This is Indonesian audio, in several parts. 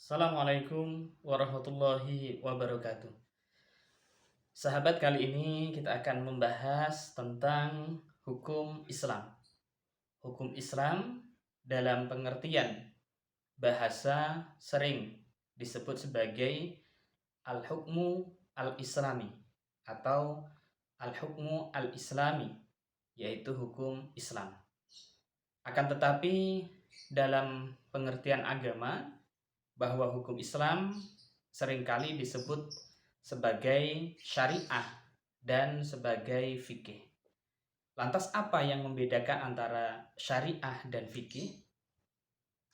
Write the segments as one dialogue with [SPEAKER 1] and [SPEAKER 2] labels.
[SPEAKER 1] Assalamualaikum warahmatullahi wabarakatuh. Sahabat, kali ini kita akan membahas tentang hukum Islam. Hukum Islam dalam pengertian bahasa sering disebut sebagai al-hukmu al-islami atau al-hukmu al-islami, yaitu hukum Islam. Akan tetapi dalam pengertian agama, bahwa hukum Islam seringkali disebut sebagai syariah dan sebagai fikih. Lantas apa yang membedakan antara syariah dan fikih?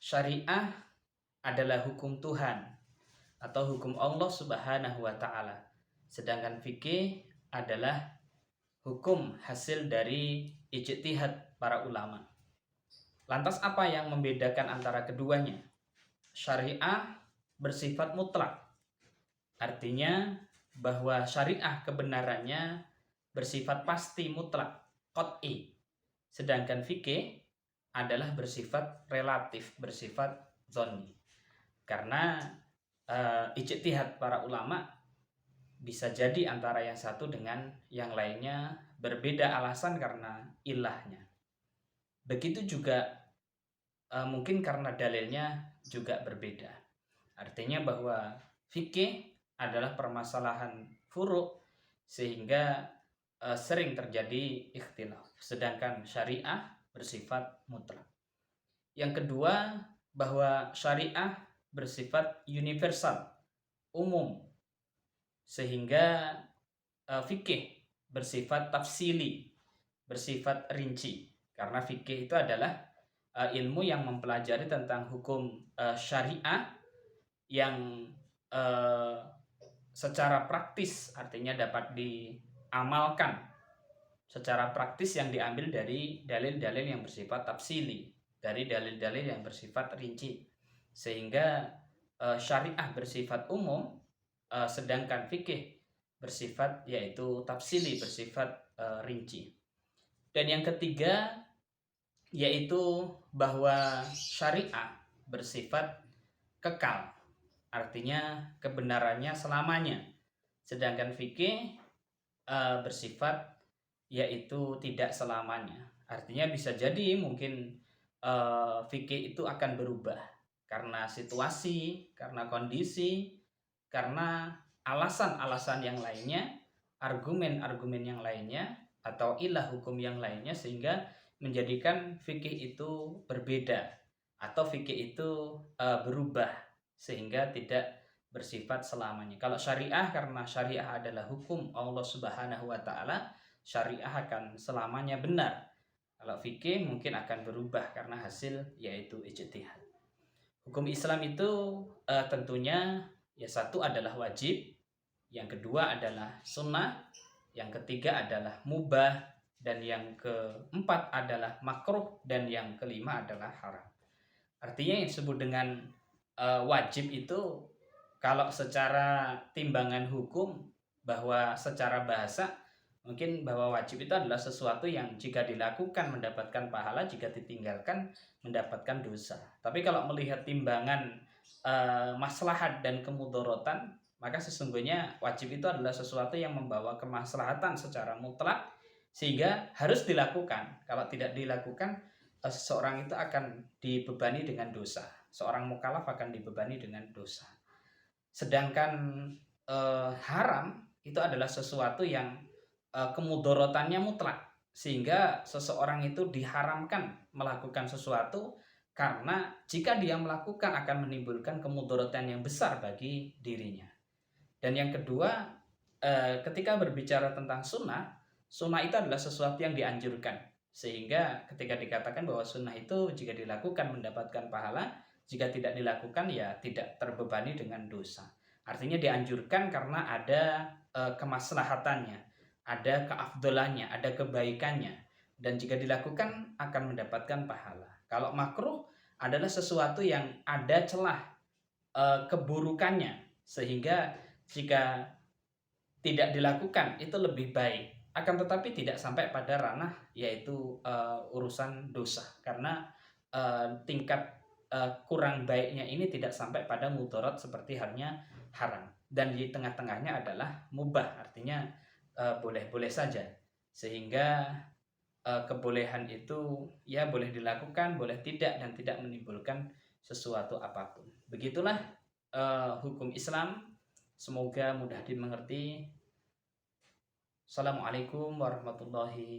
[SPEAKER 1] Syariah adalah hukum Tuhan atau hukum Allah Subhanahu wa taala. Sedangkan fikih adalah hukum hasil dari ijtihad para ulama. Lantas apa yang membedakan antara keduanya? Syariah bersifat mutlak, artinya bahwa syariah kebenarannya bersifat pasti mutlak, qat'i. Sedangkan fikih adalah bersifat relatif, bersifat dzanni. Karena ijtihad para ulama bisa jadi antara yang satu dengan yang lainnya berbeda alasan karena ilahnya. Begitu juga mungkin karena dalilnya juga berbeda. Artinya bahwa fikih adalah permasalahan furu' sehingga sering terjadi ikhtilaf. Sedangkan syariah bersifat mutlak. Yang kedua, bahwa syariah bersifat universal, umum. Sehingga fikih bersifat tafsili, bersifat rinci. Karena fikih itu adalah ilmu yang mempelajari tentang hukum syariah yang secara praktis, artinya dapat diamalkan secara praktis, yang diambil dari dalil-dalil yang bersifat tafsili, dari dalil-dalil yang bersifat rinci. Sehingga syariah bersifat umum, sedangkan fikih bersifat yaitu tafsili, bersifat rinci. Dan yang ketiga yaitu bahwa syariah bersifat kekal, artinya kebenarannya selamanya. Sedangkan fikih bersifat yaitu tidak selamanya. Artinya bisa jadi mungkin fikih itu akan berubah karena situasi, karena kondisi, karena alasan-alasan yang lainnya, argumen-argumen yang lainnya, atau ilah hukum yang lainnya, sehingga menjadikan fikih itu berbeda atau fikih itu berubah sehingga tidak bersifat selamanya. Kalau syariah, karena syariah adalah hukum Allah Subhanahu wa taala, syariah akan selamanya benar. Kalau fikih mungkin akan berubah karena hasil yaitu ijtihad. Hukum Islam itu tentunya ya satu adalah wajib, yang kedua adalah sunnah, yang ketiga adalah mubah, dan yang keempat adalah makruh, dan yang kelima adalah haram. Artinya yang disebut dengan wajib itu, kalau secara timbangan hukum, bahwa secara bahasa mungkin bahwa wajib itu adalah sesuatu yang jika dilakukan mendapatkan pahala, jika ditinggalkan mendapatkan dosa. Tapi kalau melihat timbangan maslahat dan kemudorotan, maka sesungguhnya wajib itu adalah sesuatu yang membawa kemaslahatan secara mutlak, sehingga harus dilakukan. Kalau tidak dilakukan, seseorang itu akan dibebani dengan dosa. Seorang mukallaf akan dibebani dengan dosa. Sedangkan haram itu adalah sesuatu yang kemudorotannya mutlak, sehingga seseorang itu diharamkan melakukan sesuatu karena jika dia melakukan akan menimbulkan kemudorotan yang besar bagi dirinya. Dan yang kedua, ketika berbicara tentang sunnah, sunnah itu adalah sesuatu yang dianjurkan. Sehingga ketika dikatakan bahwa sunnah itu jika dilakukan mendapatkan pahala, jika tidak dilakukan ya tidak terbebani dengan dosa. Artinya dianjurkan karena ada kemaslahatannya, ada keafdolannya, ada kebaikannya. Dan jika dilakukan akan mendapatkan pahala. Kalau makruh adalah sesuatu yang ada celah keburukannya, sehingga jika tidak dilakukan itu lebih baik, akan tetapi tidak sampai pada ranah yaitu urusan dosa, karena tingkat kurang baiknya ini tidak sampai pada mudarat seperti halnya haram, dan di tengah-tengahnya adalah mubah, artinya boleh-boleh saja, sehingga kebolehan itu ya boleh dilakukan, boleh tidak, dan tidak menimbulkan sesuatu apapun. Begitulah hukum Islam, semoga mudah dimengerti. Assalamualaikum warahmatullahi